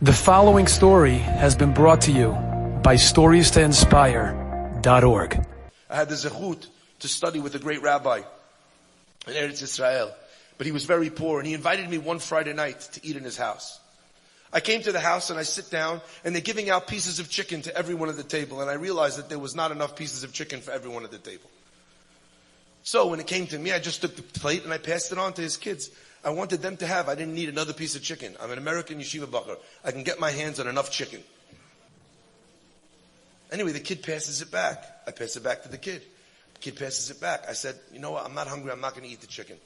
The following story has been brought to you by StoriesToInspire.org. I had the zechut to study with a great rabbi in Eretz Israel, but he was very poor, and he invited me one Friday night to eat in his house. I came to the house and I sit down, and they're giving out pieces of chicken to everyone at the table, and I realized that there was not enough pieces of chicken for everyone at the table. So when it came to me, I just took the plate and I passed it on to his kids. I wanted them to have. I didn't need another piece of chicken. I'm an American yeshiva bacher. I can get my hands on enough chicken. Anyway, the kid passes it back. I pass it back to the kid. The kid passes it back. I said, you know what? I'm not hungry. I'm not going to eat the chicken.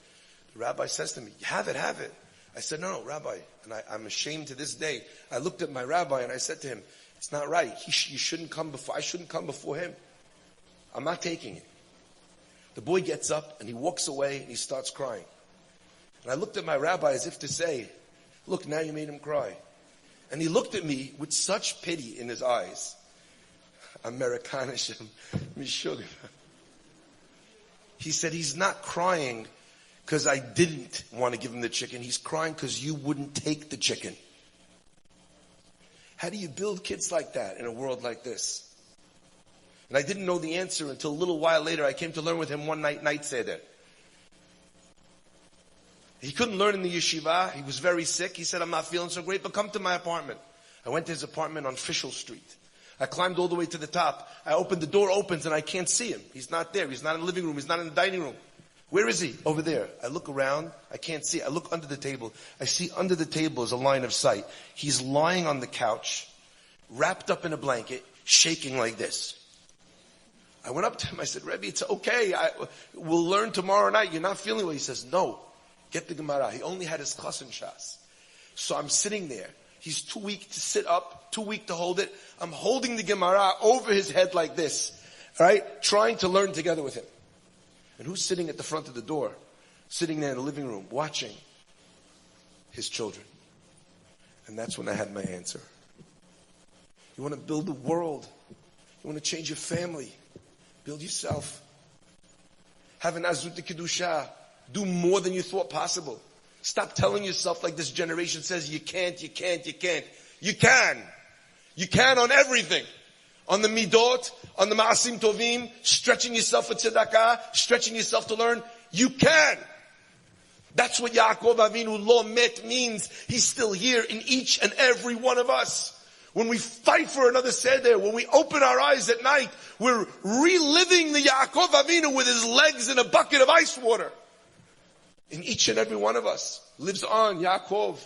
The rabbi says to me, have it, have it. I said, no, Rabbi. And I'm ashamed to this day. I looked at my rabbi and I said to him, it's not right. You shouldn't come before, I shouldn't come before him. I'm not taking it. The boy gets up and he walks away and he starts crying. And I looked at my rabbi as if to say, look, now you made him cry. And he looked at me with such pity in his eyes. Amerikanish Mishug. He said, he's not crying because I didn't want to give him the chicken. He's crying because you wouldn't take the chicken. How do you build kids like that in a world like this? And I didn't know the answer until a little while later. I came to learn with him one night seder. He couldn't learn in the yeshiva. He was very sick. He said, I'm not feeling so great, but come to my apartment. I went to his apartment on Fishel Street. I climbed all the way to the top. I opened, the door opens and I can't see him. He's not there. He's not in the living room. He's not in the dining room. Where is he? Over there. I look around. I can't see. I look under the table. I see under the table is a line of sight. He's lying on the couch, wrapped up in a blanket, shaking like this. I went up to him. I said, Rabbi, it's okay. We'll learn tomorrow night. You're not feeling well. He says, no. Get the Gemara. He only had his chassan shas. So I'm sitting there. He's too weak to sit up, too weak to hold it. I'm holding the Gemara over his head like this, right? Trying to learn together with him. And who's sitting at the front of the door? Sitting there in the living room, watching his children. And that's when I had my answer. You want to build the world. You want to change your family. Build yourself. Have an azut kedusha. Do more than you thought possible. Stop telling yourself like this generation says, you can't, you can't, you can't. You can. You can on everything. On the midot, on the ma'asim tovim, stretching yourself for tzedakah, stretching yourself to learn. You can. That's what Yaakov Avinu lo met means. He's still here in each and every one of us. When we fight for another seder, when we open our eyes at night, we're reliving the Yaakov Avinu with his legs in a bucket of ice water. In each and every one of us lives on Yaakov.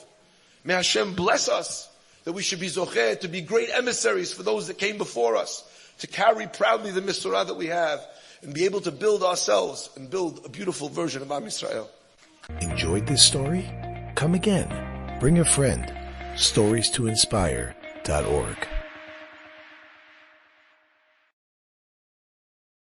May Hashem bless us that we should be zocheh, to be great emissaries for those that came before us, to carry proudly the Misorah that we have, and be able to build ourselves and build a beautiful version of Am Yisrael. Enjoyed this story? Come again. Bring a friend. StoriesToInspire.org